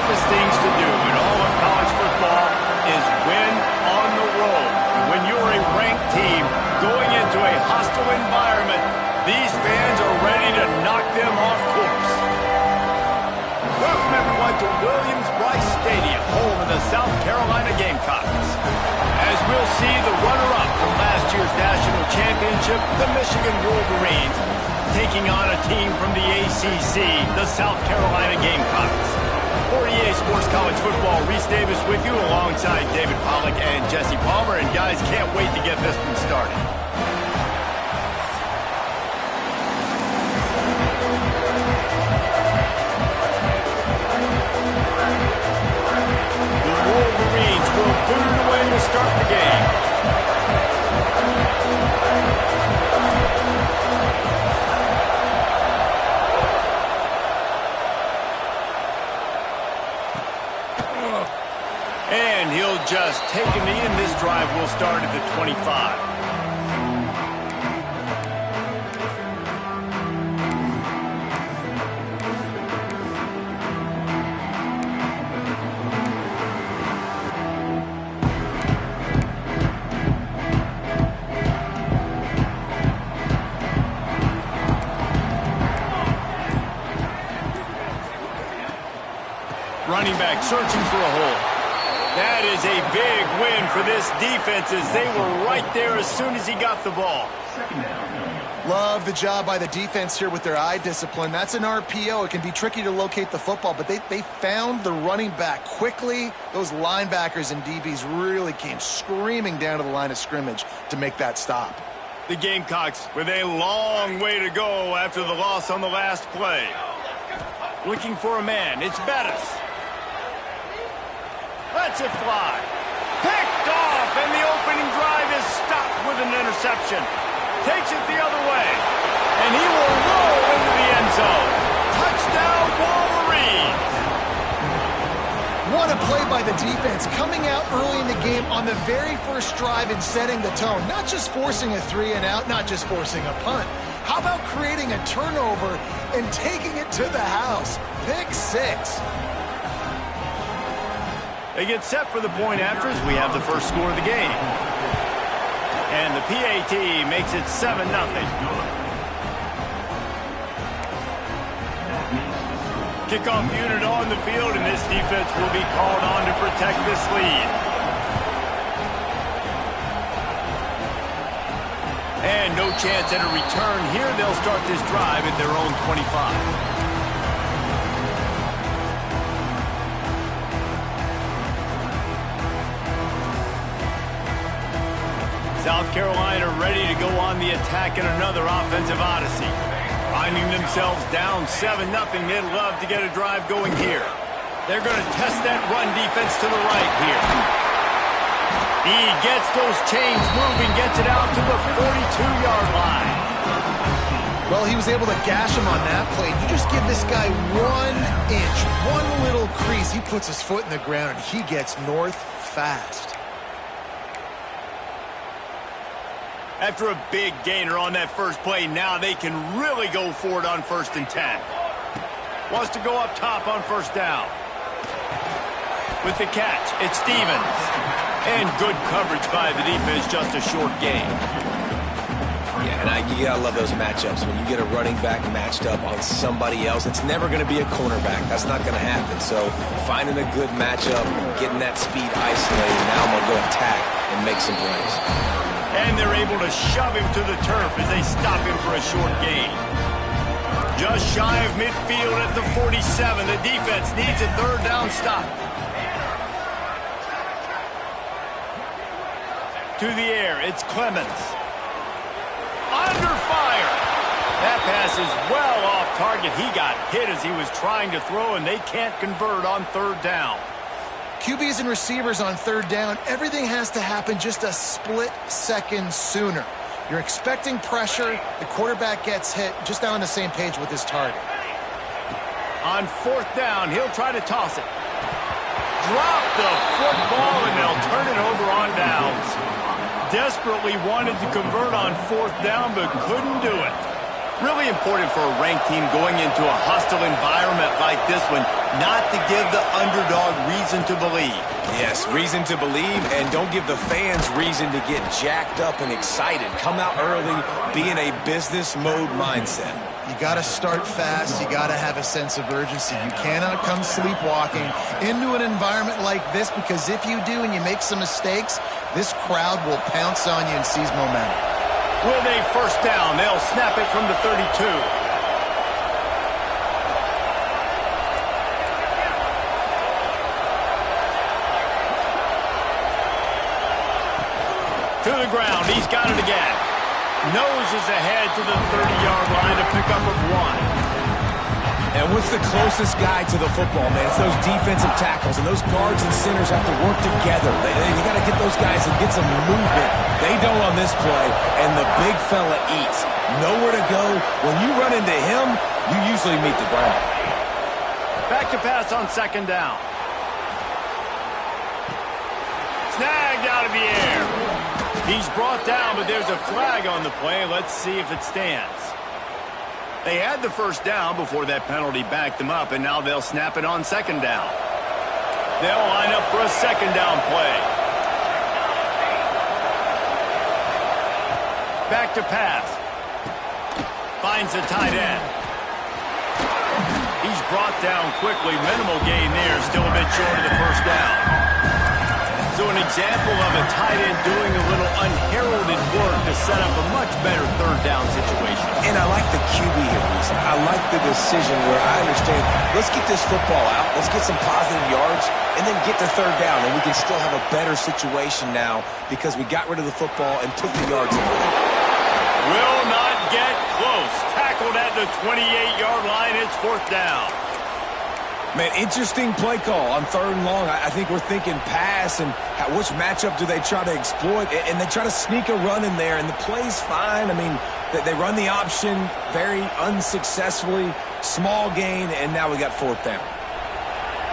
toughest things to do in all of college football is win on the road. When you're a ranked team going into a hostile environment, these fans are ready to knock them off course. Welcome, everyone, to Williams-Brice Stadium, home of the South Carolina Gamecocks. As we'll see the runner-up from last year's national championship, the Michigan Wolverines, taking on a team from the ACC, the South Carolina Gamecocks. For EA Sports College Football, Reese Davis with you alongside David Pollack and Jesse Palmer. And guys, can't wait to get this one started. The Wolverines will put it away to start the game. And he'll just take a knee, and this drive will start at the 25. Running back searching for a hole. That is a big win for this defense as they were right there as soon as he got the ball. Love the job by the defense here with their eye discipline. That's an RPO. It can be tricky to locate the football, but they found the running back quickly. Those linebackers and DBs really came screaming down to the line of scrimmage to make that stop. The Gamecocks with a long way to go after the loss on the last play. Looking for a man. It's Bettis. Lets it fly. Picked off, and the opening drive is stopped with an interception. Takes it the other way, and he will roll into the end zone. Touchdown, Wolverines! What a play by the defense, coming out early in the game on the very first drive and setting the tone. Not just forcing a 3-and-out, not just forcing a punt. How about creating a turnover and taking it to the house? Pick 6. They get set for the point after as we have the first score of the game. And the PAT makes it 7-0. Kickoff unit on the field, and this defense will be called on to protect this lead. And no chance at a return here. They'll start this drive at their own 25. South Carolina ready to go on the attack in another offensive odyssey. Finding themselves down 7-0, they'd love to get a drive going here. They're going to test that run defense to the right here. He gets those chains moving, gets it out to the 42-yard line. Well, he was able to gash him on that play. You just give this guy 1 inch, one little crease. He puts his foot in the ground, and he gets north fast. After a big gainer on that first play, now they can really go for it on 1st and 10. Wants to go up top on 1st down. With the catch, it's Stevens. And good coverage by the defense, just a short gain. Yeah, and you gotta love those matchups. When you get a running back matched up on somebody else, it's never gonna be a cornerback. That's not gonna happen. So finding a good matchup, getting that speed isolated, now I'm gonna go attack and make some plays. And they're able to shove him to the turf as they stop him for a short gain. Just shy of midfield at the 47. The defense needs a 3rd down stop. To the air, it's Clemens. Under fire. That pass is well off target. He got hit as he was trying to throw, and they can't convert on 3rd down. QBs and receivers on 3rd down, everything has to happen just a split second sooner. You're expecting pressure, the quarterback gets hit, just not on the same page with his target. On 4th down, he'll try to toss it. Drop the football, and they'll turn it over on downs. Desperately wanted to convert on 4th down, but couldn't do it. Really important for a ranked team going into a hostile environment like this one, not to give the underdog reason to believe. Yes, reason to believe, and don't give the fans reason to get jacked up and excited. Come out early, be in a business mode mindset. You got to start fast. You got to have a sense of urgency. You cannot come sleepwalking into an environment like this, because if you do and you make some mistakes, this crowd will pounce on you and seize momentum. With a first down, they'll snap it from the 32. To the ground, he's got it again. Noses ahead to the 30-yard line, to pick up of 1. And what's the closest guy to the football, man? It's those defensive tackles, and those guards and centers have to work together. You got to get those guys and get some movement. They don't on this play, and the big fella eats. Nowhere to go. When you run into him, you usually meet the ground. Back to pass on second down. Snagged out of the air. He's brought down, but there's a flag on the play. Let's see if it stands. They had the first down before that penalty backed them up, and now they'll snap it on second down. They'll line up for a second down play. Back to pass. Finds the tight end. He's brought down quickly. Minimal gain there. Still a bit short of the first down. So an example of a tight end doing a little unheralded work to set up a much better third down situation. And I like the QB here, Lisa. I like the decision where I understand, let's get this football out, let's get some positive yards, and then get to third down, and we can still have a better situation now because we got rid of the football and took the yards away. Will not get close. Tackled at the 28-yard line. It's fourth down. Man, interesting play call on third and long. I think we're thinking pass and which matchup do they try to exploit, and they try to sneak a run in there, and the play's fine. I mean, they run the option very unsuccessfully, small gain, and now we got fourth down.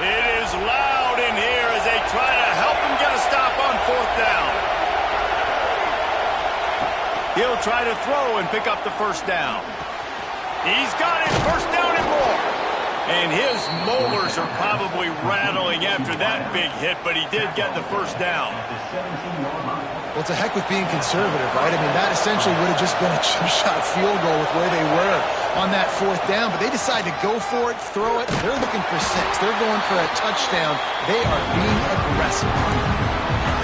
It is loud in here as they try to help him get a stop on fourth down. He'll try to throw and pick up the first down. He's got it, first down and more. And his molars are probably rattling after that big hit, but he did get the first down. Well, it's a heck with being conservative, right? I mean, that essentially would have just been a chip shot field goal with where they were on that fourth down, but they decide to go for it, throw it. They're looking for 6. They're going for a touchdown. They are being aggressive.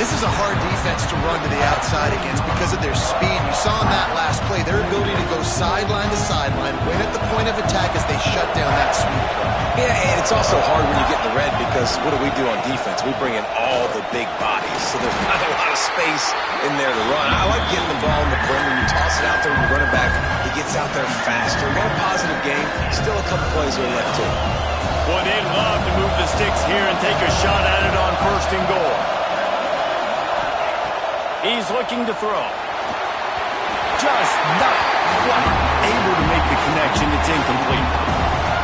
This is a hard defense to run to the outside against because of their speed. You saw in that last play their ability to go sideline to sideline, win at the point of attack as they shut down that sweep. Yeah, and it's also hard when you get in the red because what do on defense? We bring in all the big bodies, so there's not a lot of space in there to run. I like getting the ball in the perimeter. You toss it out there, you run it back. He gets out there faster. Got a positive game. Still a couple plays are left too. Boy, they'd love to move the sticks here and take a shot at it on first and goal. He's looking to throw. Just not quite able to make the connection. It's incomplete.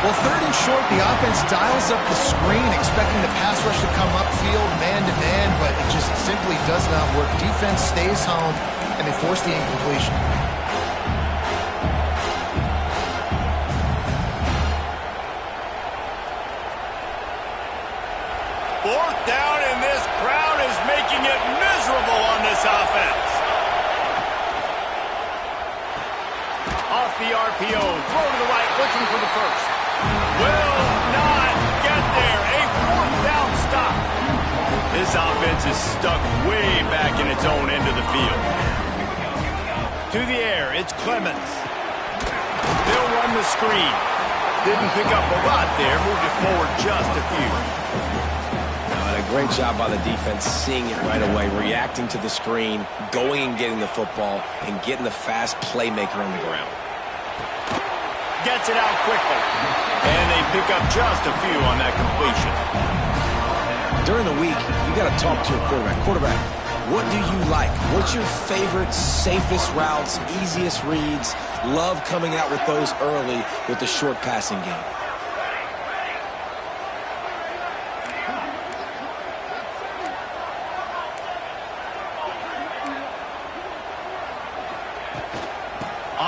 Well, third and short, the offense dials up the screen, expecting the pass rush to come upfield man-to-man, but it just simply does not work. Defense stays home, and they force the incompletion. Fourth down, and this crowd is making it miserable on this offense. Off the RPO, throw to the right, looking for the first. Will not get there. A fourth down stop. This offense is stuck way back in its own end of the field. To the air, it's Clemens. They'll run the screen. Didn't pick up a lot there, moved it forward just a few. A great job by the defense, seeing it right away, reacting to the screen, going and getting the football, and getting the fast playmaker on the ground. Gets it out quickly. And they pick up just a few on that completion. During the week, you got to talk to your quarterback. Quarterback, what do you like? What's your favorite, safest routes, easiest reads? Love coming out with those early with the short passing game.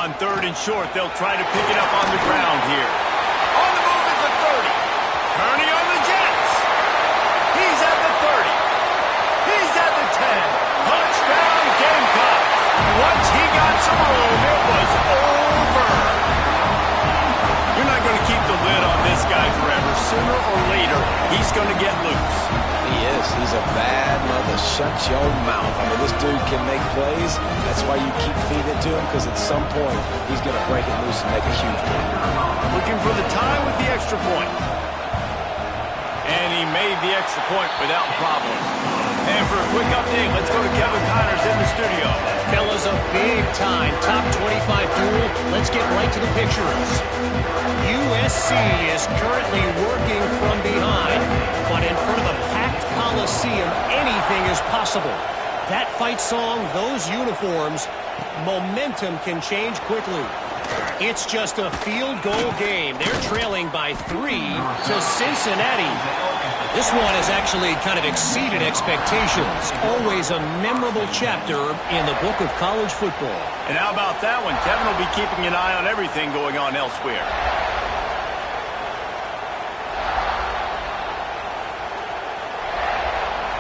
On 3rd and short, they'll try to pick it up on the ground here. On the move at the 30. Turning on the Jets. He's at the 30. He's at the 10. Touchdown, Gamecocks. Once he got some room, it was over. You're not going to keep the lid on this guy forever. Sooner or later, he's going to get loose. He is. He's a bad mother. Shut your mouth. I mean, this dude can make plays. That's why you keep feeding it to him, because at some point, he's going to break it loose and make a huge play. Looking for the tie with the extra point. And he made the extra point without problem. And for a quick update, let's go to Kevin Connors in the studio. Fellas, a big-time top 25 duel. Let's get right to the pictures. USC is currently working from behind, but in front of a packed Coliseum, anything is possible. That fight song, those uniforms, momentum can change quickly. It's just a field goal game. They're trailing by 3 to Cincinnati. This one has actually kind of exceeded expectations. Always a memorable chapter in the book of college football. And how about that one? Kevin will be keeping an eye on everything going on elsewhere.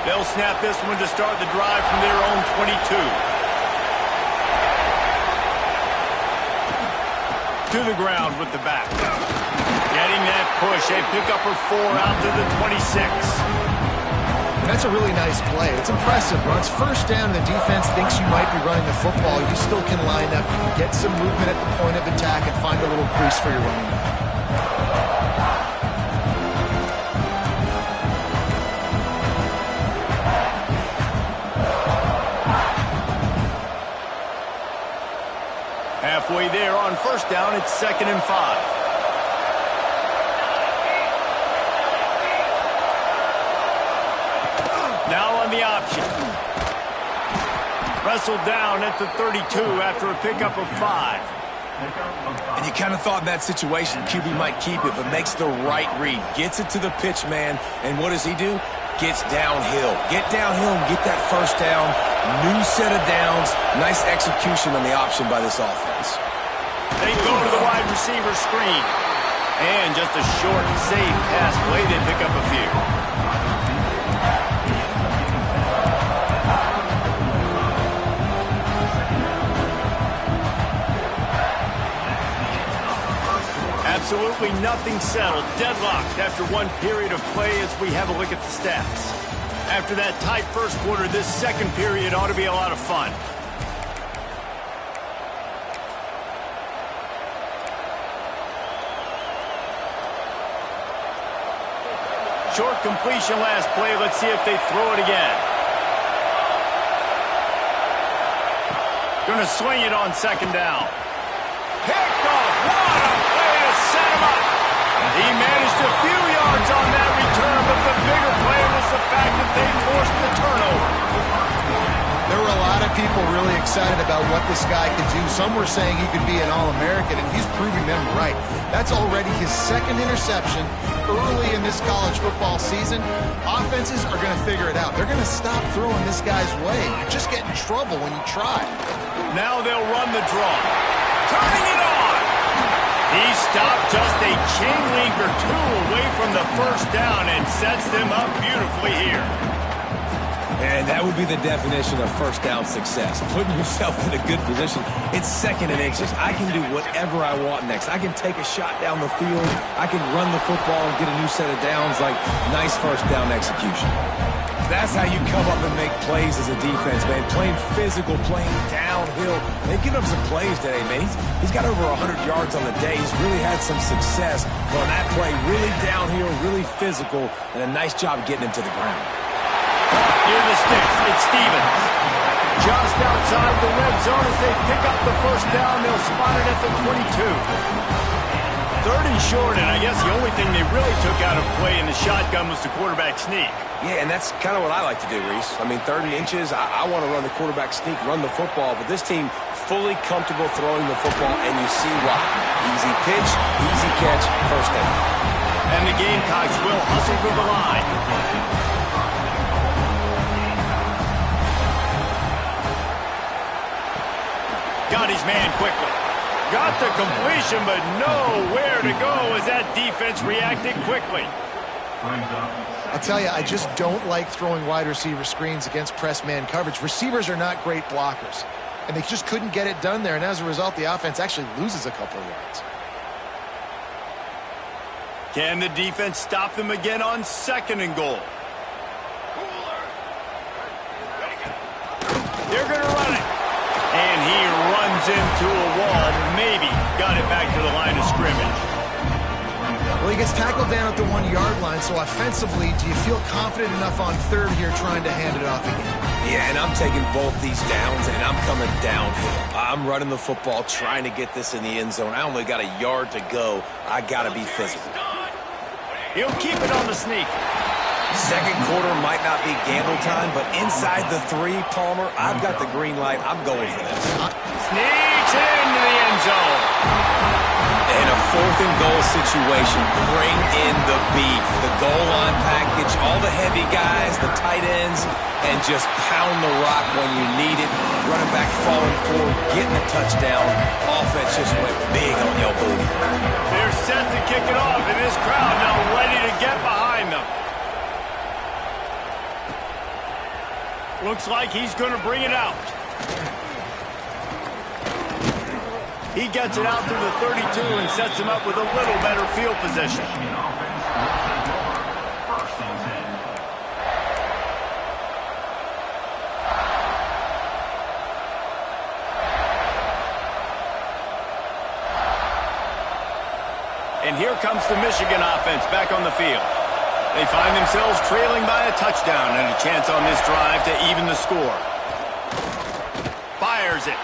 They'll snap this one to start the drive from their own 22. To the ground with the back. Getting that push. A pickup for 4 out to the 26. That's a really nice play. It's impressive. When it's first down and the defense thinks you might be running the football, you still can line up, get some movement at the point of attack, and find a little crease for your running back. Halfway there on first down, it's 2nd and 5. Now on the option. Wrestled down at the 32 after a pickup of 5. And you kind of thought in that situation QB might keep it, but makes the right read. Gets it to the pitch man, and what does he do? Gets downhill. Get downhill and get that first down. New set of downs. Nice execution on the option by this offense. They go to the wide receiver screen. And just a short, safe pass play. They pick up a few. Absolutely nothing settled. Deadlocked after one period of play as we have a look at the stats. After that tight first quarter, this second period ought to be a lot of fun. Short completion last play. Let's see if they throw it again. Going to swing it on 2nd down. Picked off. What a play to set him up. He managed a few yards on that return, but the bigger play was the fact that they forced the turnover. There were a lot of people really excited about what this guy could do. Some were saying he could be an All-American, and he's proving them right. That's already his 2nd interception early in this college football season. Offenses are going to figure it out. They're going to stop throwing this guy's way. You just get in trouble when you try. Now they'll run the draw. Turning it on. He stopped just a chain link or 2 away from the first down and sets them up beautifully here. And that would be the definition of first down success. Putting yourself in a good position. It's 2nd and inches. I can do whatever I want next. I can take a shot down the field. I can run the football and get a new set of downs. Like, nice first down execution. That's how you come up and make plays as a defense, man. Playing physical, playing downhill. They've given up some plays today, man. He's got over 100 yards on the day. He's really had some success on that play. Really downhill, really physical, and a nice job getting him to the ground. Near the sticks, it's Stevens. Just outside the red zone as they pick up the first down. They'll spot it at the 22. 3rd and short, and I guess the only thing they really took out of play in the shotgun was the quarterback sneak. Yeah, and that's kind of what I like to do, Reese. I mean, 3rd and inches, I want to run the quarterback sneak, run the football, but this team fully comfortable throwing the football, and you see why. Easy pitch, easy catch, first down. And the Gamecocks will hustle to the line. Got his man quickly. Got the completion, but nowhere to go as that defense reacted quickly. I'll tell you, I just don't like throwing wide receiver screens against press man coverage. Receivers are not great blockers, and they just couldn't get it done there, and as a result, the offense actually loses a couple of yards. Can the defense stop them again on 2nd and goal? They're going to run it. And he runs into a wall. Maybe got it back to the line of scrimmage. Well, he gets tackled down at the 1-yard line, so offensively, do you feel confident enough on 3rd here trying to hand it off again? Yeah, and I'm taking both these downs, and I'm coming downhill. I'm running the football, trying to get this in the end zone. I only got a yard to go. I got to be physical. He'll keep it on the sneak. 2nd quarter might not be gamble time, but inside the 3, Palmer, I've got the green light. I'm going for this. Sneaks into the end zone. In a 4th and goal situation, bring in the beef. The goal line package, all the heavy guys, the tight ends, and just pound the rock when you need it. Running back falling forward, getting a touchdown. Offense just went big on your booty. They're set to kick it off, and this crowd now ready to get behind them. Looks like he's going to bring it out. He gets it out to the 32 and sets him up with a little better field position. And here comes the Michigan offense back on the field. They find themselves trailing by a touchdown and a chance on this drive to even the score. Fires it.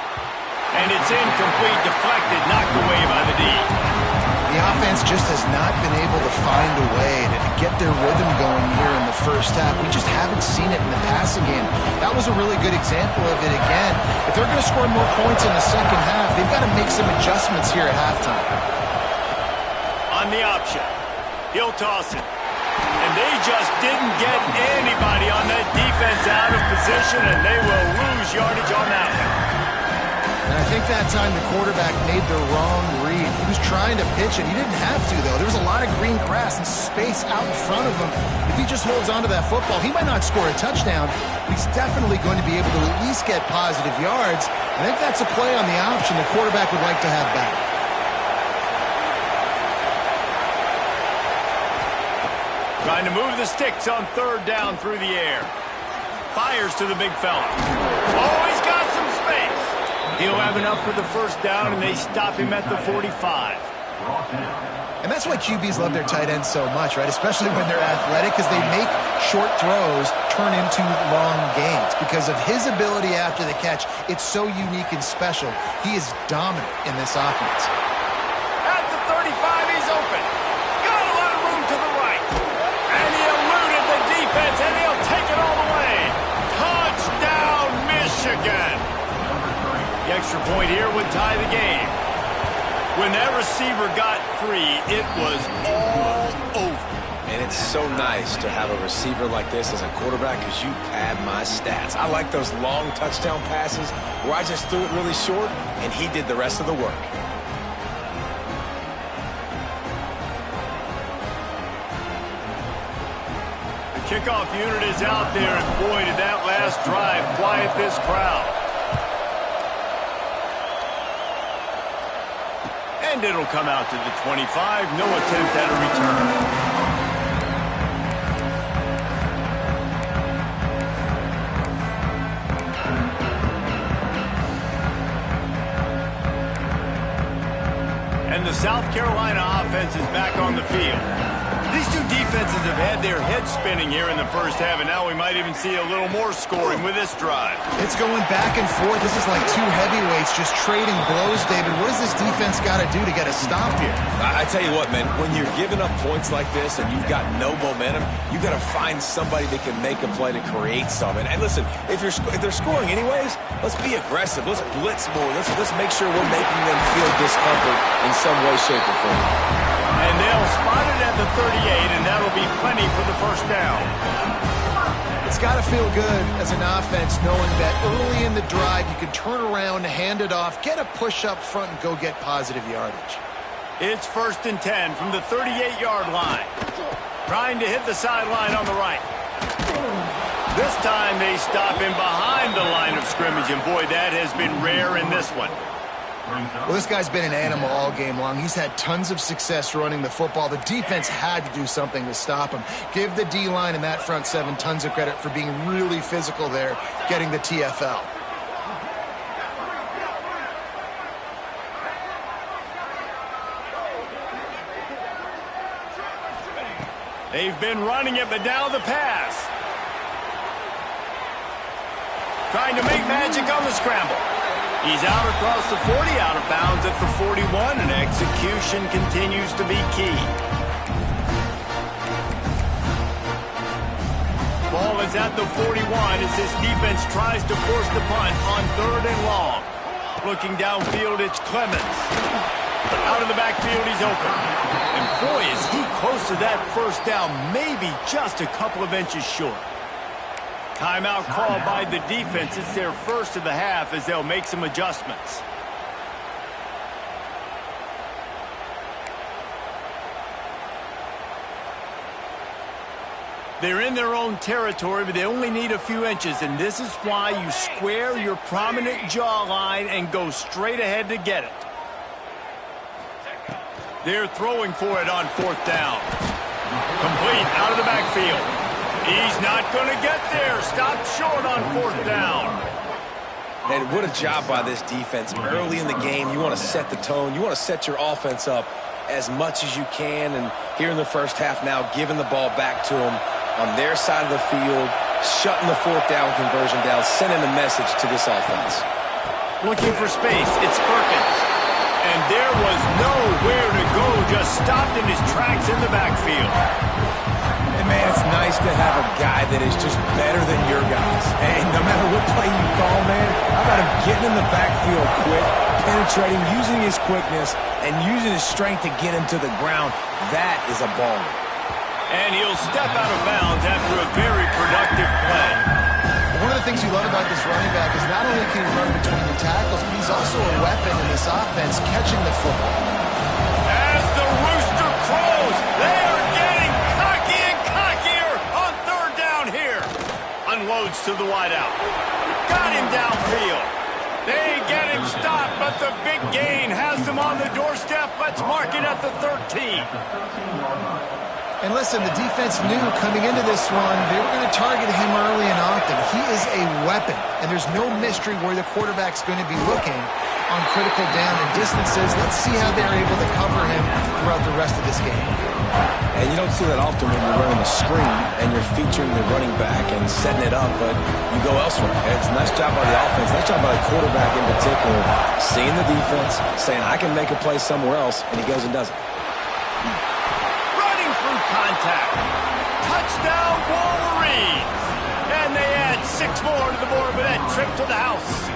And it's incomplete, deflected, knocked away by the D. The offense just has not been able to find a way to get their rhythm going here in the first half. We just haven't seen it in the passing game. That was a really good example of it again. If they're going to score more points in the second half, they've got to make some adjustments here at halftime. On the option, he'll toss it. And they just didn't get anybody on that defense out of position, and they will lose yardage on that one. And I think that time the quarterback made the wrong read. He was trying to pitch it. He didn't have to, though. There was a lot of green grass and space out in front of him. If he just holds onto that football, he might not score a touchdown, but he's definitely going to be able to at least get positive yards. I think that's a play on the option the quarterback would like to have back. Trying to move the sticks on 3rd down through the air. Fires to the big fella. Oh, he's got some space. He'll have enough for the 1st down, and they stop him at the 45. And that's why QBs love their tight ends so much, right? Especially when they're athletic, because they make short throws turn into long gains. Because of his ability after the catch, it's so unique and special. He is dominant in this offense. At the 35, he's open. Got a lot of room to the right. And he eluded the defense, and he'll take it all the way. Touchdown, Michigan. The extra point here would tie the game. When that receiver got free, it was all over. And it's so nice to have a receiver like this as a quarterback because you pad my stats. I like those long touchdown passes where I just threw it really short and he did the rest of the work. The kickoff unit is out there, and boy, did that last drive quiet this crowd. And it'll come out to the 25. No attempt at a return. And the South Carolina offense is back on the field. These two defenses have had their heads spinning here in the first half, and now we might even see a little more scoring with this drive. It's going back and forth. This is like two heavyweights just trading blows, David. What does this defense got to do to get a stop here? I tell you what, man, when you're giving up points like this and you've got no momentum, you got to find somebody that can make a play to create some. And listen, if they're scoring anyways, let's be aggressive. Let's blitz more. Let's make sure we're making them feel discomfort in some way, shape, or form. And they'll spot it at the 38, and that'll be plenty for the 1st down. It's It's got to feel good as an offense knowing that early in the drive you can turn around, hand it off, get a push up front, and go get positive yardage. It's 1st and 10 from the 38-yard line. Trying to hit the sideline on the right. This time they stop him behind the line of scrimmage, and boy, that has been rare in this one. Well, this guy's been an animal all game long. He's had tons of success running the football. The defense had to do something to stop him. Give the D-line and that front seven tons of credit for being really physical there, getting the TFL. They've been running it, but now the pass. Trying to make magic on the scramble. He's out across the 40, out of bounds at the 41, and execution continues to be key. Ball is at the 41 as this defense tries to force the punt on 3rd and long. Looking downfield, it's Clemens. Out of the backfield, he's open. And boy, is he close to that first down, maybe just a couple of inches short. Timeout called by the defense. It's their first of the half as they'll make some adjustments. They're in their own territory, but they only need a few inches, and this is why you square your prominent jawline and go straight ahead to get it. They're throwing for it on 4th down. Complete out of the backfield. He's not going to get there. Stopped short on 4th down. And what a job by this defense. Early in the game, you want to set the tone. You want to set your offense up as much as you can. And here in the first half now, giving the ball back to them on their side of the field, shutting the 4th down conversion down, sending a message to this offense. Looking for space. It's Perkins. And there was nowhere to go. Just stopped in his tracks in the backfield. Man, it's nice to have a guy that is just better than your guys. And no matter what play you call, man, how about him getting in the backfield quick, penetrating, using his quickness, and using his strength to get him to the ground. That is a baller. And he'll step out of bounds after a very productive play. One of the things you love about this running back is not only can he run between the tackles, but he's also a weapon in this offense catching the football. As the rooster crows, they are getting cocky and cockier on 3rd down here. Unloads to the wideout. Got him downfield. They get him stopped, but the big gain has them on the doorstep. Let's mark it at the 13. And listen, the defense knew coming into this one, they were going to target him early and often. He is a weapon, and there's no mystery where the quarterback's going to be looking on critical down and distances. Let's see how they're able to cover him throughout the rest of this game. And you don't see that often when you're running a screen and you're featuring the running back and setting it up, but you go elsewhere. It's a nice job by the offense, nice job by the quarterback in particular, seeing the defense, saying, I can make a play somewhere else, and he goes and does it. Contact. Touchdown, Wolverines. And they add 6 more to the board with that trip to the house.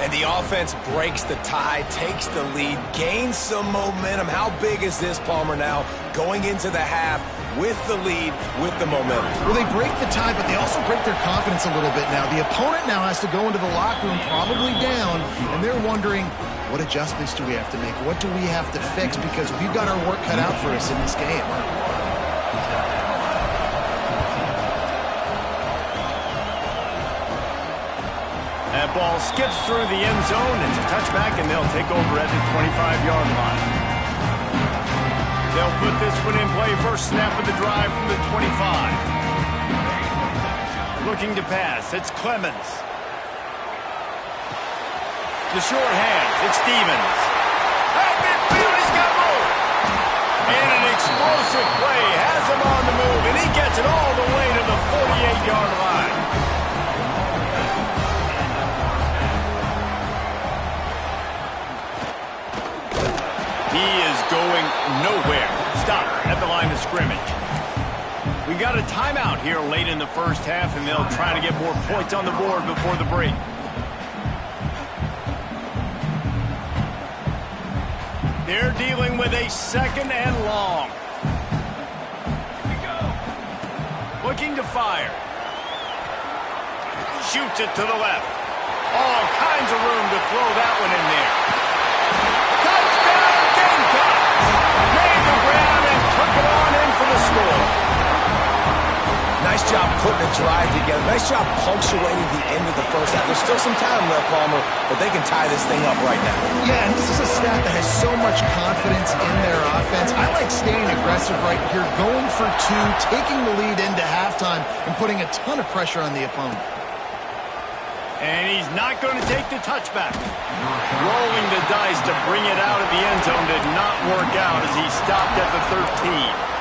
And the offense breaks the tie, takes the lead, gains some momentum. How big is this, Palmer, now going into the half with the lead, with the momentum? Well, they break the tie, but they also break their confidence a little bit now. The opponent now has to go into the locker room probably down, and they're wondering, what adjustments do we have to make? What do we have to fix? Because we've got our work cut out for us in this game. That ball skips through the end zone. It's a touchback, and they'll take over at the 25-yard line. They'll put this one in play. First snap of the drive from the 25. Looking to pass. It's Clemens. The short hands, it's Stevens. At midfield, he's got more. And an explosive play has him on the move, and he gets it all the way to the 48-yard line. He is going nowhere. Stop at the line of scrimmage. We got a timeout here late in the first half, and they'll try to get more points on the board before the break. They're dealing with a 2nd and long. Looking to fire. Shoots it to the left. All kinds of room to throw that one in there. Touchdown, Gamecocks! Made the ground and took it on in for the score. Nice job putting the drive together. Nice job punctuating the end of the first half. There's still some time left, Palmer, but they can tie this thing up right now. Yeah, and this is a staff that has so much confidence in their offense. I like staying aggressive right here, going for two, taking the lead into halftime, and putting a ton of pressure on the opponent. And he's not going to take the touchback. Rolling the dice to bring it out of the end zone did not work out as he stopped at the 13.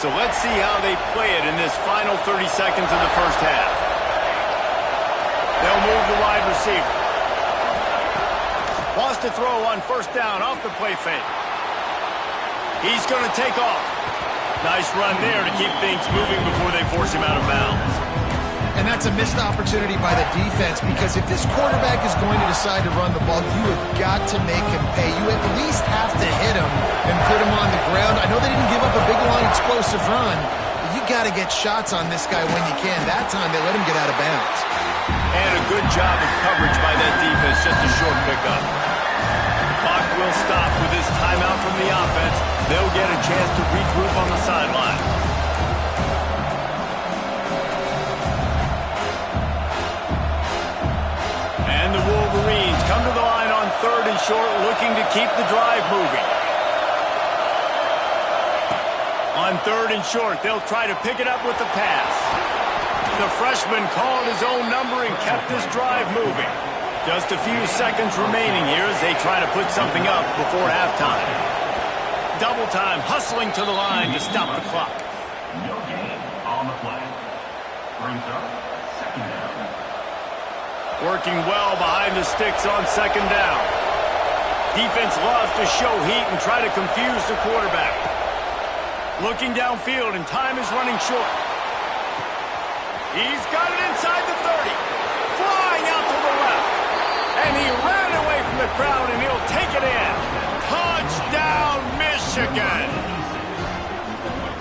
So let's see how they play it in this final 30 seconds of the first half. They'll move the wide receiver. Wants to throw on first down off the play fake. He's going to take off. Nice run there to keep things moving before they force him out of bounds. And that's a missed opportunity by the defense, because if this quarterback is going to decide to run the ball, you have got to make him pay. You at least have to hit him and put him on the ground. I know they didn't give up a big, long, explosive run, but you got to get shots on this guy when you can. That time, they let him get out of bounds. And a good job of coverage by that defense, just a short pickup. The clock will stop with this timeout from the offense. They'll get a chance to regroup on the sideline. And the Wolverines come to the line on 3rd and short, looking to keep the drive moving. On 3rd and short, they'll try to pick it up with the pass. The freshman called his own number and kept this drive moving. Just a few seconds remaining here as they try to put something up before halftime. Double time, hustling to the line to stop the clock. No gain on the play. Brings up second down. Working well behind the sticks on second down. Defense loves to show heat and try to confuse the quarterback. Looking downfield, and time is running short. He's got it inside the 30. Flying out to the left. And he ran away from the crowd, and he'll take it in. Touchdown, Michigan!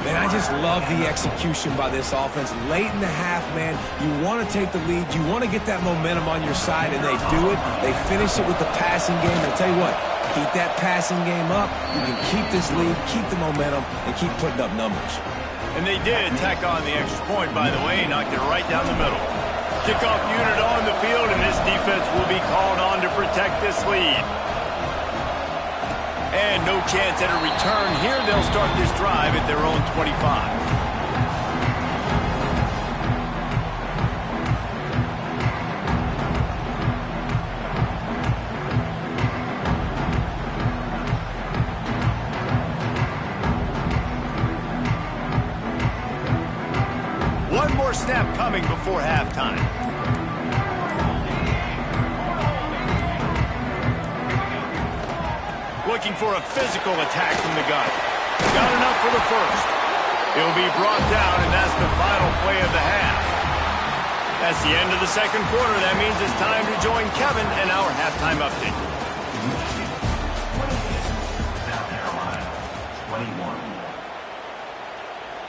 Man, I just love the execution by this offense. Late in the half, man, you want to take the lead. You want to get that momentum on your side, and they do it. They finish it with the passing game. I'll tell you what, keep that passing game up. You can keep this lead, keep the momentum, and keep putting up numbers. And they did tack on the extra point, by the way, knocked it right down the middle. Kickoff unit on the field, and this defense will be called on to protect this lead. And no chance at a return here. They'll start this drive at their own 25. One more snap coming before halftime. Looking for a physical attack from the gun. Got enough for the first. He'll be brought down, and that's the final play of the half. That's the end of the second quarter. That means it's time to join Kevin and our halftime update. South Carolina,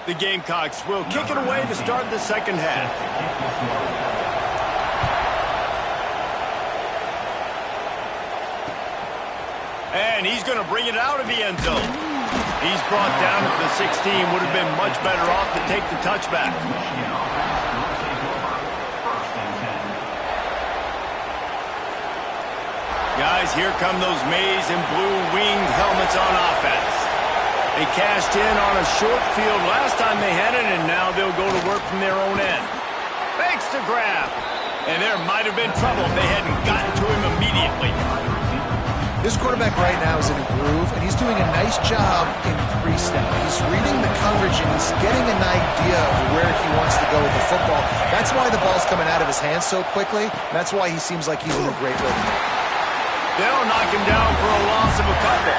21. The Gamecocks will kick it away to start the second half. And he's going to bring it out of the end zone. He's brought down at the 16. Would have been much better off to take the touchback. Guys, here come those maize and blue winged helmets on offense. They cashed in on a short field last time they had it, and now they'll go to work from their own end. Fakes the grab. And there might have been trouble if they hadn't gotten to him immediately. This quarterback right now is in a groove, and he's doing a nice job in pre-snap. He's reading the coverage, and he's getting an idea of where he wants to go with the football. That's why the ball's coming out of his hands so quickly. That's why he seems like he's in a great rhythm. They'll knock him down for a loss of a couple.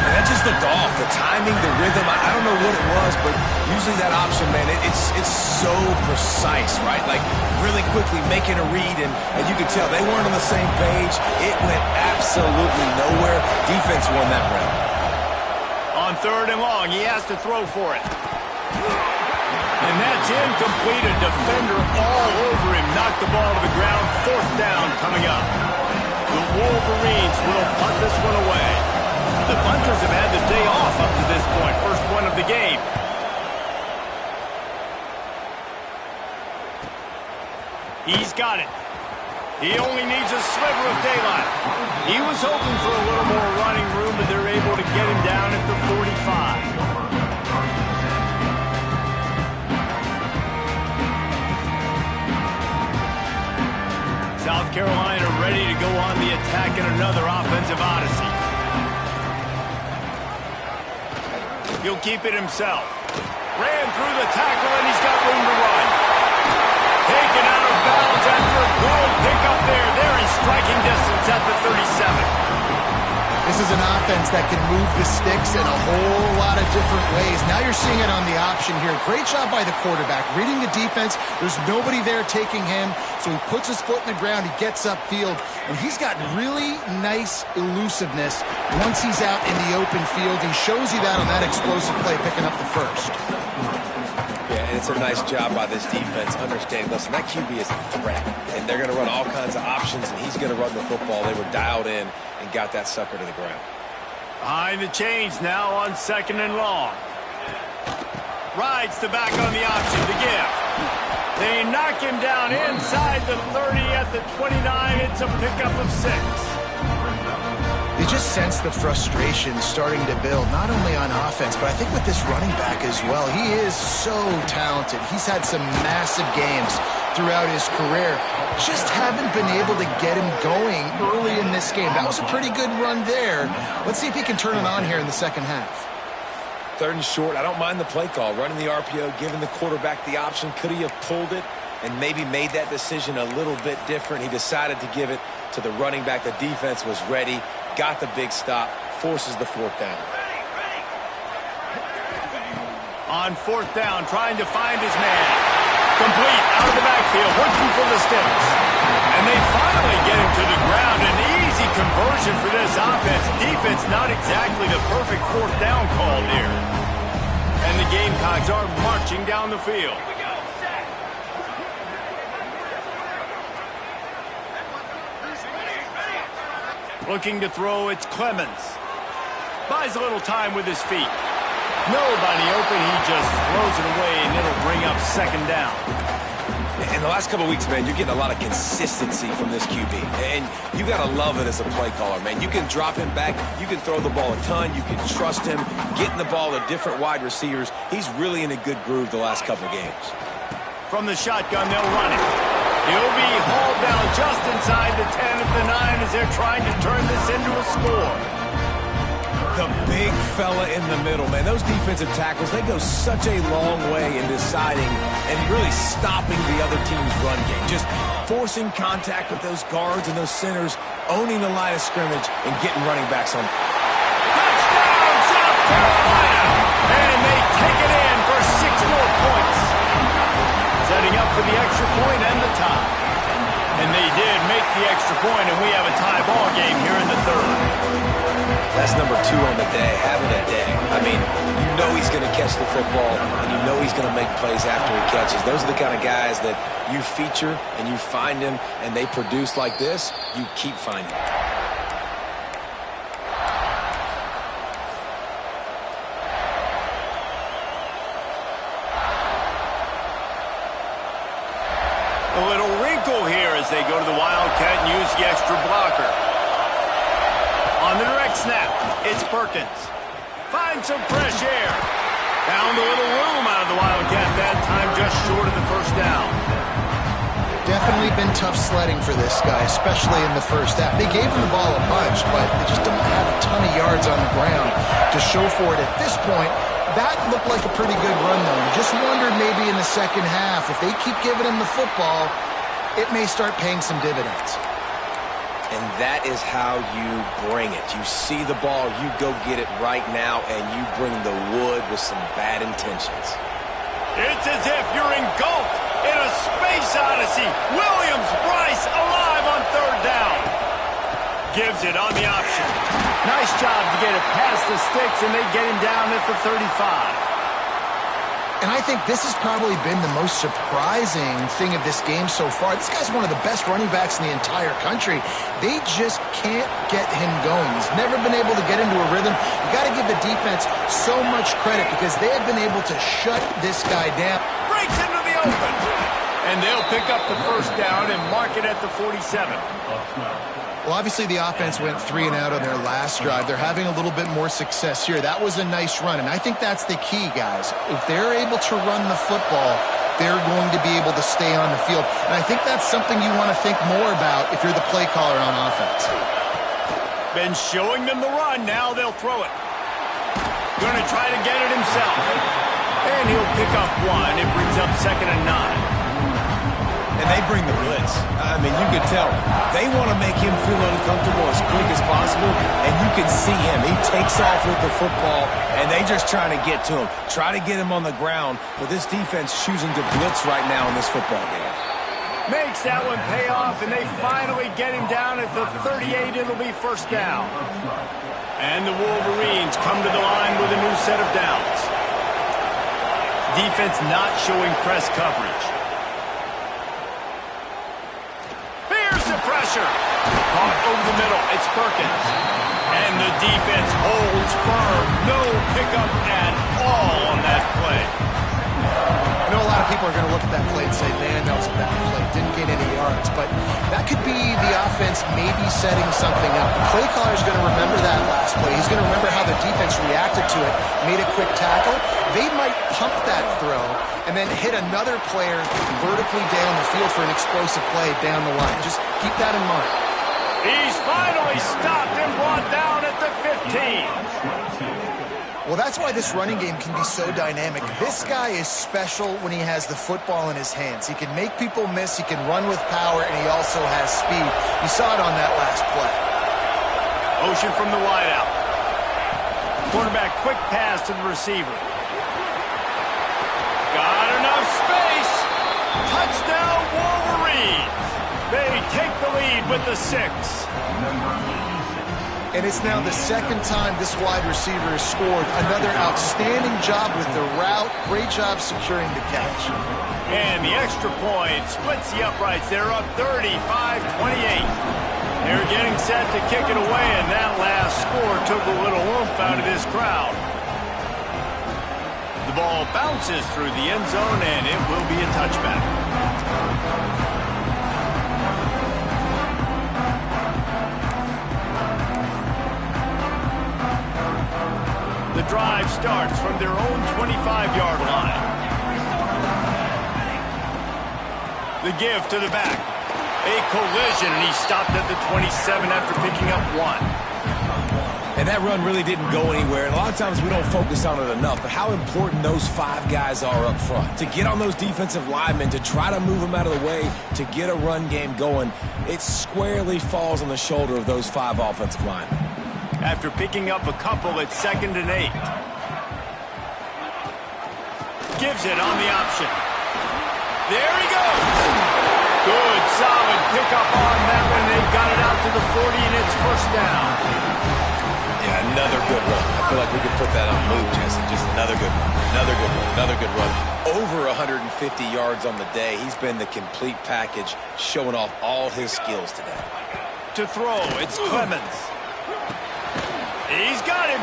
And that just looked off. The timing, the rhythm, I don't know what it was, but usually that option, man, it's so precise, right? Like really quickly making a read, and you could tell they weren't on the same page. It went absolutely nowhere. Defense won that round. On 3rd and long, he has to throw for it. And that's incomplete. A defender all over him. Knocked the ball to the ground. 4th down coming up. The Wolverines will punt this one away. The punters have had the day off up to this point. First one of the game. He's got it. He only needs a sliver of daylight. He was hoping for a little more running room, but they're able to get him down at the 45. South Carolina ready to go on the attack in another offensive odyssey. He'll keep it himself. Ran through the tackle, and he's got room to run. Taken out of bounds after a good pickup there. They're in striking distance at the 37. This is an offense that can move the sticks in a whole lot of different ways. Now you're seeing it on the option here. Great job by the quarterback. Reading the defense, there's nobody there taking him, so he puts his foot in the ground, he gets upfield, and he's got really nice elusiveness once he's out in the open field. He shows you that on that explosive play, picking up the first. Yeah, and it's a nice job by this defense understanding, listen, that QB is a threat, and they're going to run all kinds of options, and he's going to run the football. They were dialed in and got that sucker to the ground. Behind the chains now on 2nd and long. Rides the back on the option to give. They knock him down inside the 30 at the 29. It's a pickup of 6. You just sense the frustration starting to build, not only on offense, but I think with this running back as well. He is so talented. He's had some massive games throughout his career. Just haven't been able to get him going early in this game. That was a pretty good run there. Let's see if he can turn it on here in the second half. 3rd and short. I don't mind the play call. Running the RPO, giving the quarterback the option. Could he have pulled it and maybe made that decision a little bit different? He decided to give it to the running back. The defense was ready. Got the big stop, forces the 4th down. On 4th down, trying to find his man. Complete, out of the backfield, working for the sticks. And they finally get him to the ground. An easy conversion for this offense. Defense not exactly the perfect 4th down call here. And the Gamecocks are marching down the field. Looking to throw, it's Clemens. Buys a little time with his feet. Nobody open, he just throws it away, and it'll bring up 2nd down. In the last couple of weeks, man, you're getting a lot of consistency from this QB. And you got to love it as a play caller, man. You can drop him back. You can throw the ball a ton. You can trust him. Getting the ball to different wide receivers. He's really in a good groove the last couple of games. From the shotgun, they'll run it. He'll be hauled down just inside the 10 at the 9 as they're trying to turn this into a score. The big fella in the middle, man. Those defensive tackles, they go such a long way in deciding and really stopping the other team's run game. Just forcing contact with those guards and those centers, owning the line of scrimmage, and getting running backs on. Touchdown, South Carolina! And they take it in for 6 more points. Setting up for the extra point and the tie. And they did make the extra point, and we have a tie ball game here in the 3rd. That's number 2 on the day, having a day. I mean, you know he's going to catch the football, and you know he's going to make plays after he catches. Those are the kind of guys that you feature, and you find them, and they produce like this, you keep finding them. A little wrinkle here as they go to the Wildcat and use the extra blocker. On the direct snap, it's Perkins. Finds some fresh air. Found a little room out of the Wildcat that time, just short of the 1st down. Definitely been tough sledding for this guy, especially in the first half. They gave him the ball a bunch, but they just don't have a ton of yards on the ground to show for it at this point. That looked like a pretty good run, though. You just wondered maybe in the second half, if they keep giving him the football, it may start paying some dividends. And that is how you bring it. You see the ball, you go get it right now, and you bring the wood with some bad intentions. It's as if you're engulfed in a space odyssey. Williams-Brice alive on third down. Gives it on the option. Nice job to get it past the sticks, and they get him down at the 35. And I think this has probably been the most surprising thing of this game so far. This guy's one of the best running backs in the entire country. They just can't get him going. He's never been able to get into a rhythm. You got to give the defense so much credit because they have been able to shut this guy down. Breaks into the open. And they'll pick up the first down and mark it at the 47. Well, obviously the offense went 3 and out on their last drive. They're having a little bit more success here. That was a nice run, and I think that's the key, guys. If they're able to run the football, they're going to be able to stay on the field. And I think that's something you want to think more about if you're the play caller on offense. Been showing them the run. Now they'll throw it. Going to try to get it himself. And he'll pick up 1. It brings up 2nd and 9. And they bring the blitz. I mean, you can tell. They want to make him feel uncomfortable as quick as possible, and you can see him. He takes off with the football, and they just trying to get to him. Try to get him on the ground, but this defense choosing to blitz right now in this football game. Makes that one pay off, and they finally get him down at the 38. It'll be first down. And the Wolverines come to the line with a new set of downs. Defense not showing press coverage. Pressure. Caught over the middle. It's Perkins. And the defense holds firm. No pickup at all on that play. I know a lot of people are going to look at that play and say, man, that was a bad play. Didn't gain any yards. But that could be the offense maybe setting something up. The play caller is going to remember that last play. He's going to remember how the defense reacted to it, made a quick tackle. They might pump that throw and then hit another player vertically down the field for an explosive play down the line. Just keep that in mind. He's finally stopped and brought down at the 15. Well, that's why this running game can be so dynamic. This guy is special when he has the football in his hands. He can make people miss, he can run with power, and he also has speed. You saw it on that last play. Motion from the wideout. Quarterback quick pass to the receiver. Got enough space. Touchdown Wolverines. They take the lead with the 6. And it's now the second time this wide receiver has scored. Another outstanding job with the route. Great job securing the catch. And the extra point splits the uprights. They're up 35-28. They're getting set to kick it away, and that last score took a little oomph out of this crowd. The ball bounces through the end zone, and it will be a touchback. The drive starts from their own 25-yard line. The give to the back. A collision, and he stopped at the 27 after picking up 1. And that run really didn't go anywhere. And a lot of times we don't focus on it enough, but how important those 5 guys are up front. To get on those defensive linemen, to try to move them out of the way, to get a run game going, it squarely falls on the shoulder of those 5 offensive linemen. After picking up a couple at 2nd and 8. Gives it on the option. There he goes. Good, solid pickup on that one. They got it out to the 40, and it's first down. Yeah, another good run. I feel like we could put that on move, Jesse. Just another good run. Another good run. Another good run. Over 150 yards on the day. He's been the complete package, showing off all his skills today. To throw, it's Clemens. He's got him.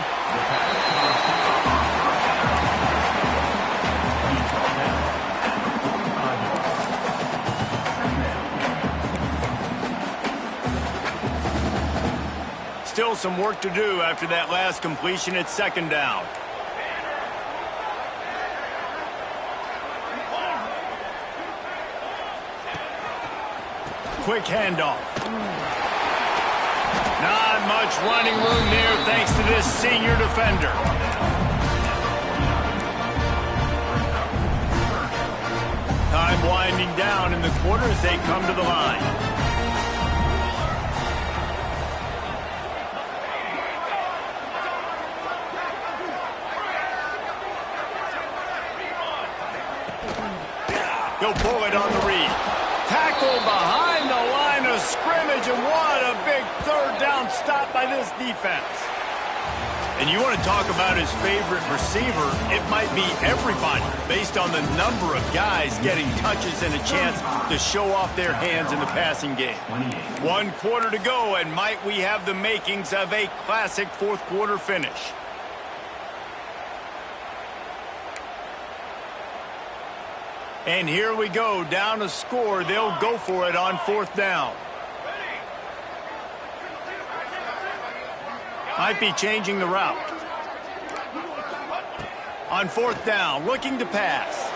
Still some work to do after that last completion at 2nd down. Quick handoff. Not much running room there thanks to this senior defender. Time winding down in the quarter as they come to the line. He'll pull it on the read. Tackle behind the line of scrimmage, and what a big third down stop by this defense. And you want to talk about his favorite receiver, it might be everybody based on the number of guys getting touches and a chance to show off their hands in the passing game. 1 quarter to go, and might we have the makings of a classic fourth quarter finish. And here we go, down a score. They'll go for it on 4th down. Might be changing the route. On 4th down, looking to pass.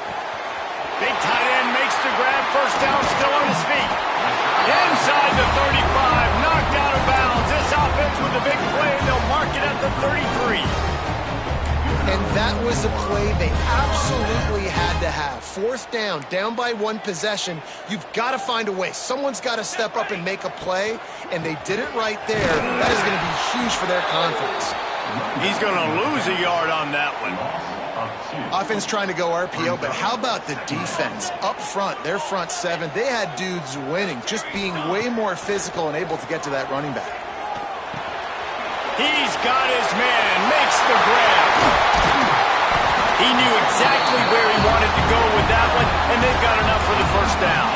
Big tight end makes the grab. First down, still on his feet. Inside the 35, knocked out of bounds. This offense with a big play, they'll mark it at the 33. And that was a play they absolutely had to have. 4th down, down by 1 possession. You've got to find a way. Someone's got to step up and make a play, and they did it right there. That is going to be huge for their confidence. He's going to lose a yard on that one. Offense trying to go RPO, but how about the defense? Up front, their front 7, they had dudes winning, just being way more physical and able to get to that running back. He's got his man, makes the grab. He knew exactly where he wanted to go with that one, and they've got enough for the first down.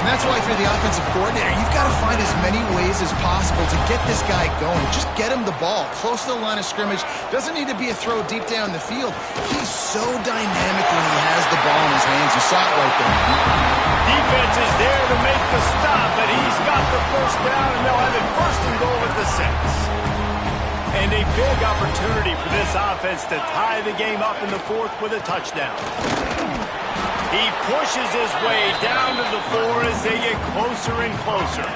And that's why if you're the offensive coordinator, you've got to find as many ways as possible to get this guy going. Just get him the ball close to the line of scrimmage. Doesn't need to be a throw deep down the field. He's so dynamic when he has the ball in his hands. You saw it right there. Defense is there to make the stop, but he's got the first down, and they'll have it 1st and goal at the 6. And a big opportunity for this offense to tie the game up in the 4th with a touchdown. He pushes his way down to the 4 as they get closer and closer.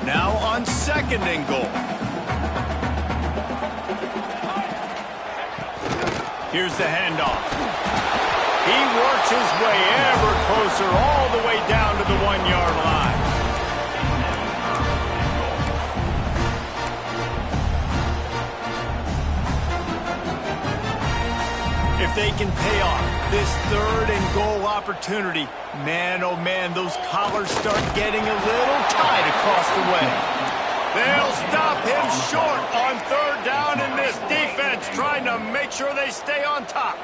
Now on 2nd and goal. Here's the handoff. He works his way ever closer all the way down to the 1-yard line. If they can pay off this 3rd and goal opportunity, man, oh man, those collars start getting a little tight across the way. They'll stop him short on 3rd down, and this defense trying to make sure they stay on top.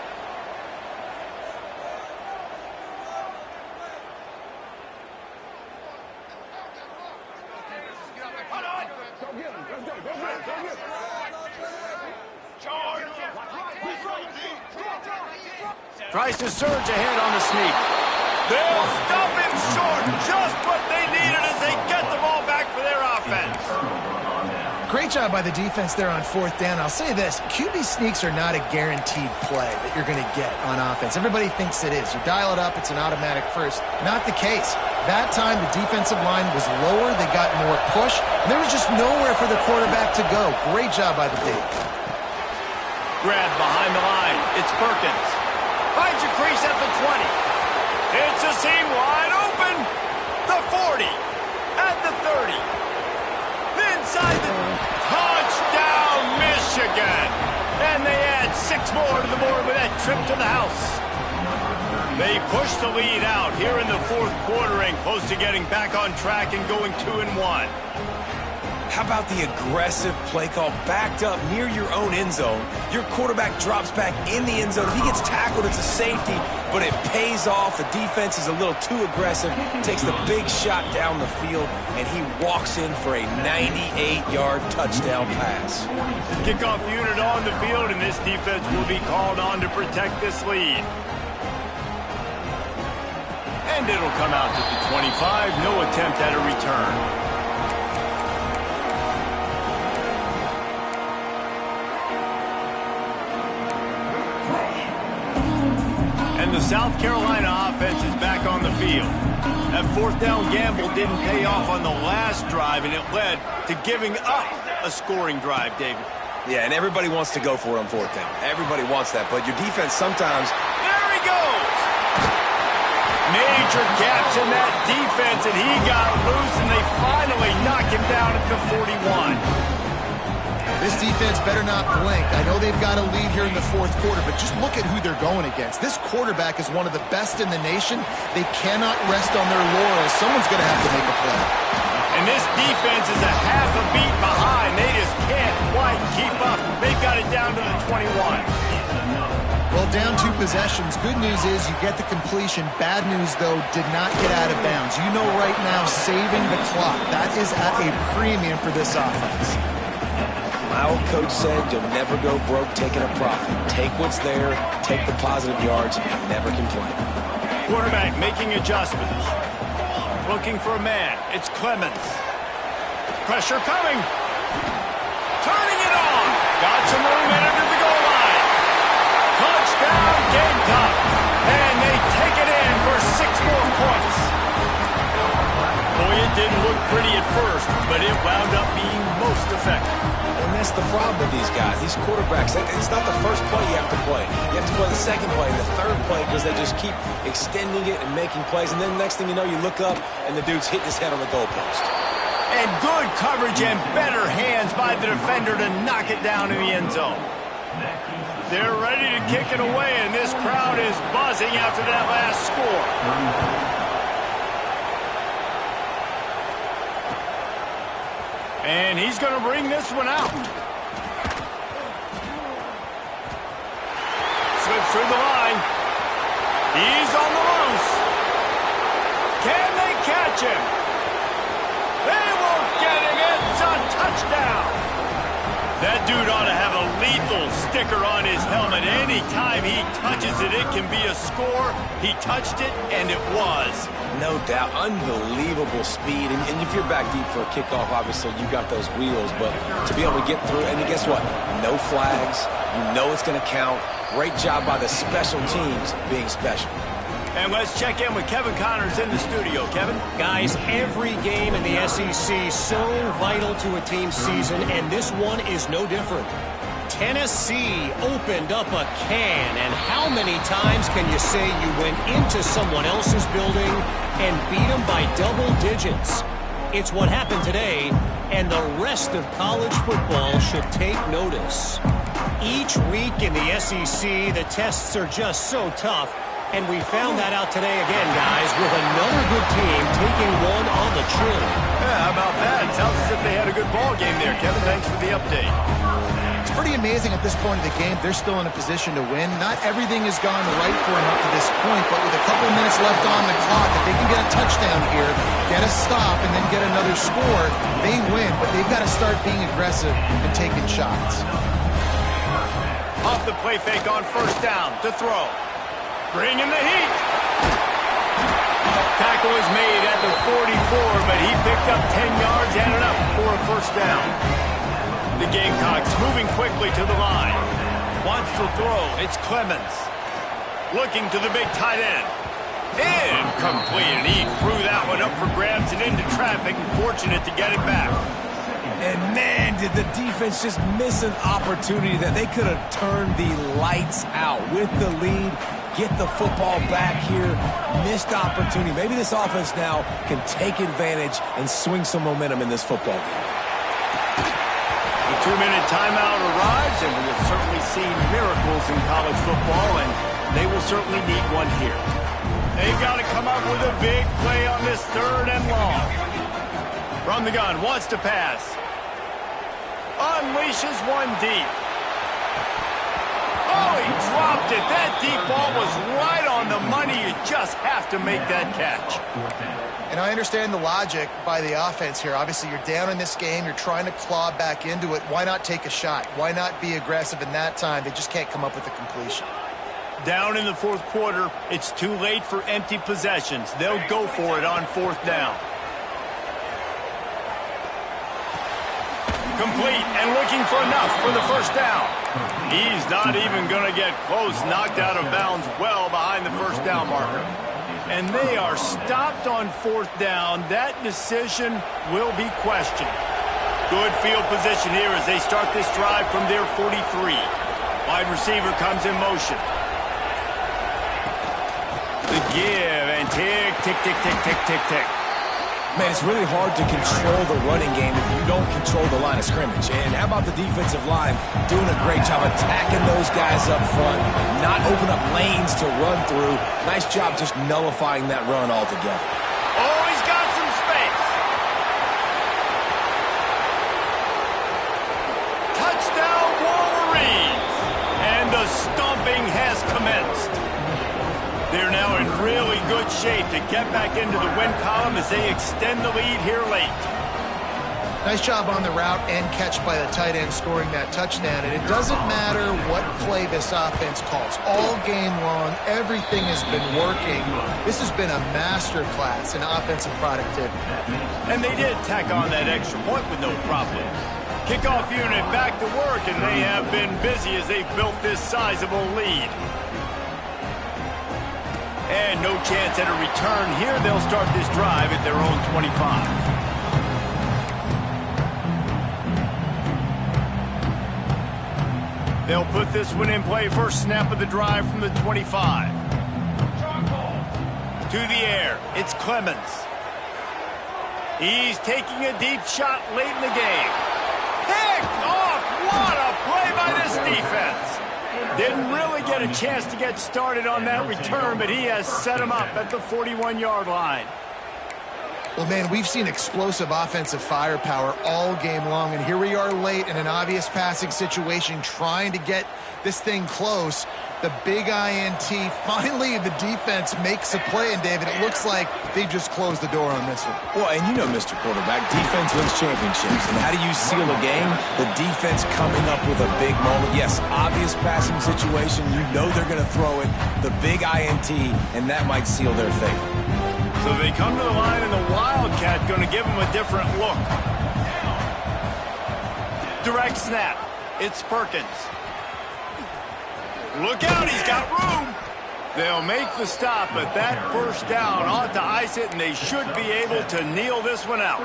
Tries to surge ahead on the sneak. They'll stop him short. Just what they needed as they get the ball back for their offense. Great job by the defense there on 4th down. I'll say this, QB sneaks are not a guaranteed play that you're going to get on offense. Everybody thinks it is. You dial it up, it's an automatic first. Not the case. That time, the defensive line was lower. They got more push. And there was just nowhere for the quarterback to go. Great job by the D. Grab behind the line. It's Perkins. Finds a crease at the 20. It's a seam wide open. The 40. At the 30. Inside the touchdown, Michigan. And they add 6 more to the board with that trip to the house. They push the lead out here in the 4th quarter and close to getting back on track and going 2-1. How about the aggressive play call backed up near your own end zone? Your quarterback drops back in the end zone. If he gets tackled, it's a safety, but it pays off. The defense is a little too aggressive, takes the big shot down the field, and he walks in for a 98-yard touchdown pass. Kickoff unit on the field, and this defense will be called on to protect this lead. And it'll come out to the 25. No attempt at a return. And the South Carolina offense is back on the field. That 4th down gamble didn't pay off on the last drive, and it led to giving up a scoring drive, David. Yeah, and everybody wants to go for it on 4th down. Everybody wants that, but your defense sometimes... There he goes! Major gaps in that defense, and he got loose, and they finally knock him down at the 41. This defense better not blink. I know they've got a lead here in the fourth quarter, but just look at who they're going against. This quarterback is one of the best in the nation. They cannot rest on their laurels. Someone's going to have to make a play. And this defense is a half a beat behind. They just can't quite keep up. They've got it down to the 21. Well, down 2 possessions. Good news is you get the completion. Bad news, though, did not get out of bounds. You know right now, saving the clock. That is at a premium for this offense. My old coach said you'll never go broke taking a profit. Take what's there, take the positive yards, and never complain. Quarterback making adjustments. Looking for a man. It's Clemens. Pressure coming. Turning it on. Got some room under the goal line. Touchdown, Gamecocks. And they take it in for 6 more points. Boy, it didn't look pretty at first, but it wound up being most effective. And that's the problem with these guys, these quarterbacks. It's not the first play you have to play. You have to play the second play and the third play because they just keep extending it and making plays. And then next thing you know, you look up and the dude's hitting his head on the goalpost. And good coverage and better hands by the defender to knock it down in the end zone. They're ready to kick it away, and this crowd is buzzing after that last score. And he's going to bring this one out. Slips through the line. He's on the loose. Can they catch him? They won't get him. It's a touchdown. That dude ought to have a lethal sticker on his helmet. Anytime he touches it, it can be a score. He touched it, and it was. No doubt. Unbelievable speed. And if you're back deep for a kickoff, obviously you got those wheels. But to be able to get through, and guess what? No flags. You know it's going to count. Great job by the special teams being special. And let's check in with Kevin Connors in the studio. Kevin? Guys, every game in the SEC so vital to a team's season, and this one is no different. Tennessee opened up a can, and how many times can you say you went into someone else's building and beat them by double digits? It's what happened today, and the rest of college football should take notice. Each week in the SEC, the tests are just so tough. And we found that out today again, guys, with another good team taking one on the chin. Yeah, how about that? It sounds as if they had a good ball game there, Kevin. Thanks for the update. It's pretty amazing at this point of the game. They're still in a position to win. Not everything has gone right for them up to this point, but with a couple minutes left on the clock, if they can get a touchdown here, get a stop, and then get another score, they win. But they've got to start being aggressive and taking shots. Off the play fake on first down to throw. Bringing the heat. Tackle is made at the 44, but he picked up 10 yards and enough for a first down. The Gamecocks moving quickly to the line. Wants to throw. It's Clemens. Looking to the big tight end. Incomplete, and he threw that one up for grabs and into traffic, and fortunate to get it back. And man, did the defense just miss an opportunity that they could have turned the lights out with the lead. Get the football back here. Missed opportunity. Maybe this offense now can take advantage and swing some momentum in this football game. The 2-minute timeout arrives, and we have certainly seen miracles in college football, and they will certainly need one here. They've got to come up with a big play on this 3rd and long. From the gun, wants to pass. Unleashes one deep. Oh, he dropped it. That deep ball was right on the money. You just have to make that catch. And I understand the logic by the offense here. Obviously, you're down in this game. You're trying to claw back into it. Why not take a shot? Why not be aggressive in that time? They just can't come up with a completion. Down in the 4th quarter, it's too late for empty possessions. They'll go for it on 4th down. Complete and looking for enough for the first down. He's not even going to get close. Knocked out of bounds well behind the first down marker. And they are stopped on 4th down. That decision will be questioned. Good field position here as they start this drive from their 43. Wide receiver comes in motion. The give, and tick, tick, tick, tick, tick, tick, tick. Man, it's really hard to control the running game if you don't control the line of scrimmage. And how about the defensive line doing a great job attacking those guys up front, not open up lanes to run through. Nice job just nullifying that run altogether. Oh, he's got some space. Touchdown, Wolverines. And the stomping has commenced. They're now in really good shape to get back into the win column as they extend the lead here late. Nice job on the route and catch by the tight end scoring that touchdown. And it doesn't matter what play this offense calls. All game long, everything has been working. This has been a master class in offensive productivity. And they did tack on that extra point with no problem. Kickoff unit back to work, and they have been busy as they've built this sizable lead. And no chance at a return here. They'll start this drive at their own 25. They'll put this one in play. First snap of the drive from the 25. To the air. It's Clemens. He's taking a deep shot late in the game. Picked off. What a play by this defense. Didn't really get a chance to get started on that return, but he has set him up at the 41-yard line. Well, man, we've seen explosive offensive firepower all game long, and here we are late in an obvious passing situation trying to get this thing close. The big INT, finally the defense makes a play, and David, it looks like they just closed the door on this one. Well, and you know, Mr. Quarterback, defense wins championships. And how do you seal a game? The defense coming up with a big moment. Yes, obvious passing situation. You know they're going to throw it. The big INT, and that might seal their fate. So they come to the line, and the Wildcat going to give them a different look. Direct snap. It's Perkins. Look out, he's got room. They'll make the stop, but that first down ought to ice it, and they should be able to kneel this one out.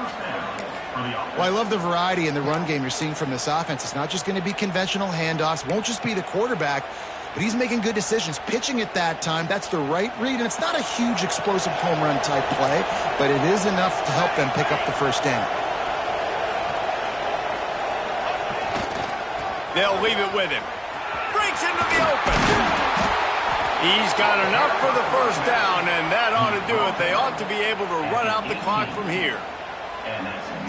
Well, I love the variety in the run game you're seeing from this offense. It's not just going to be conventional handoffs. Won't just be the quarterback, but he's making good decisions. Pitching at that time, that's the right read, and it's not a huge explosive home run type play, but it is enough to help them pick up the first down. They'll leave it with him. Breaks into the open. He's got enough for the first down, and that ought to do it. They ought to be able to run out the clock from here.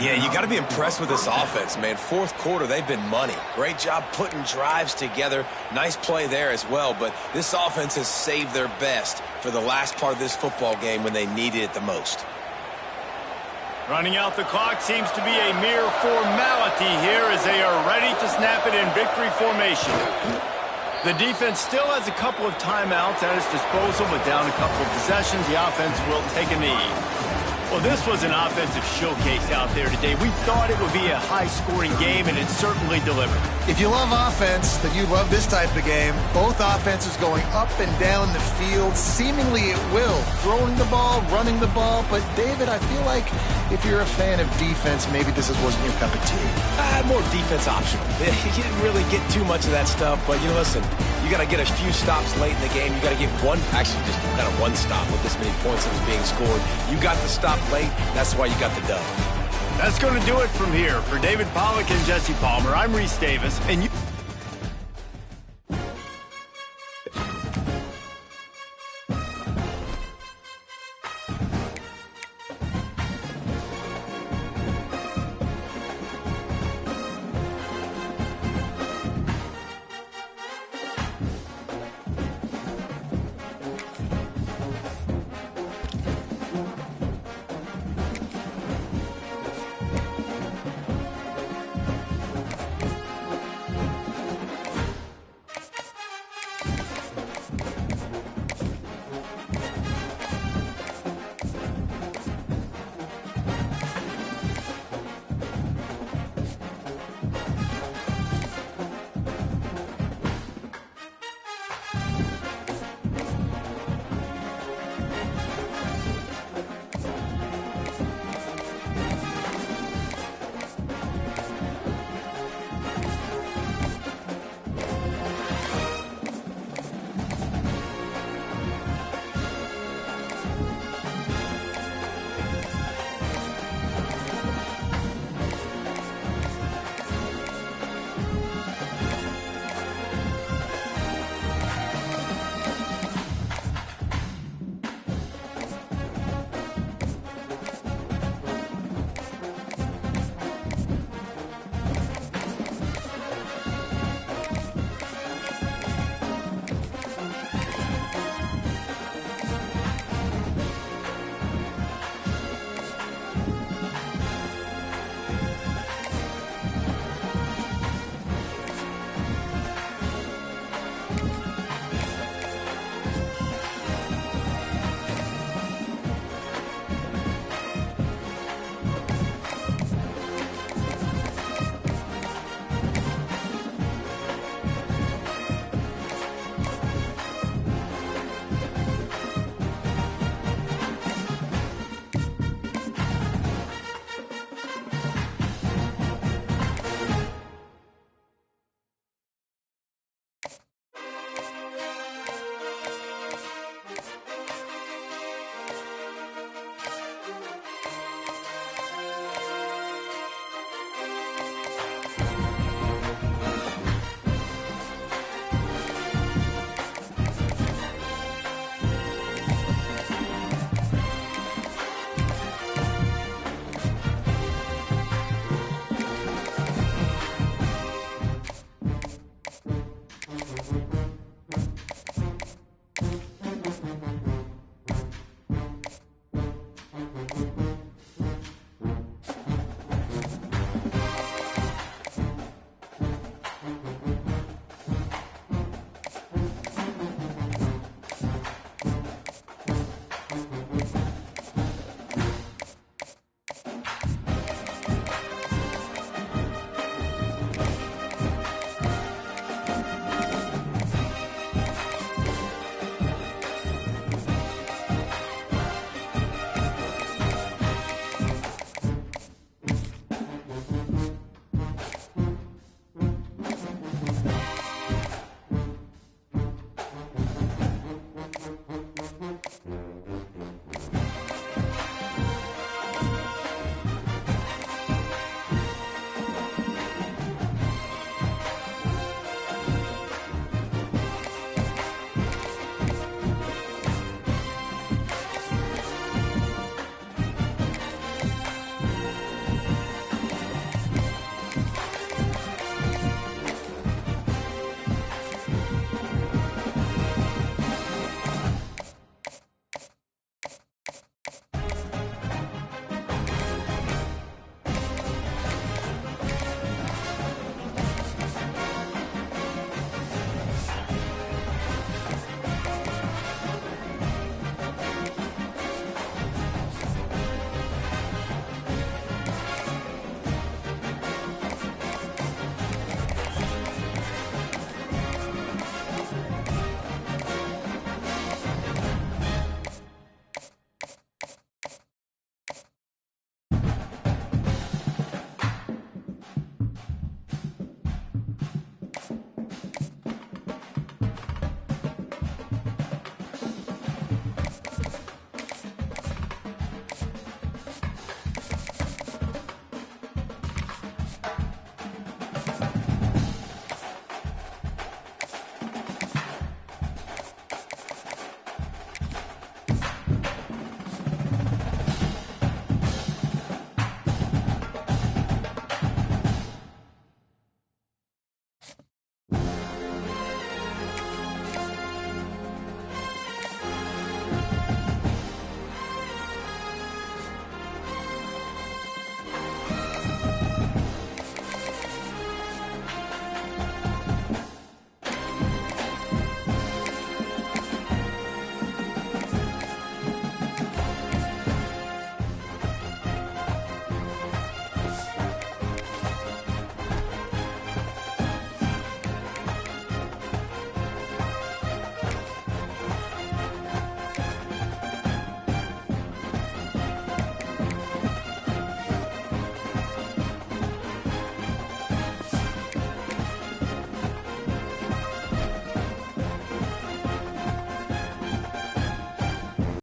Yeah, you got to be impressed with this offense, man. Fourth quarter, they've been money. Great job putting drives together. Nice play there as well, but this offense has saved their best for the last part of this football game when they needed it the most. Running out the clock seems to be a mere formality here as they are ready to snap it in victory formation. The defense still has a couple of timeouts at its disposal, but down a couple of possessions, the offense will take a knee. Well, this was an offensive showcase out there today. We thought it would be a high-scoring game, and it certainly delivered. If you love offense, then you love this type of game. Both offenses going up and down the field, seemingly at will. Throwing the ball, running the ball. But, David, I feel like if you're a fan of defense, maybe this wasn't your cup of tea. More defense optional. You didn't really get too much of that stuff, but, you know, listen, you got to get a few stops late in the game. You got to get one, actually just kind of one stop with this many points that was being scored. You got the stop late. That's why you got the dub. That's going to do it from here. For David Pollack and Jesse Palmer, I'm Reese Davis, and you...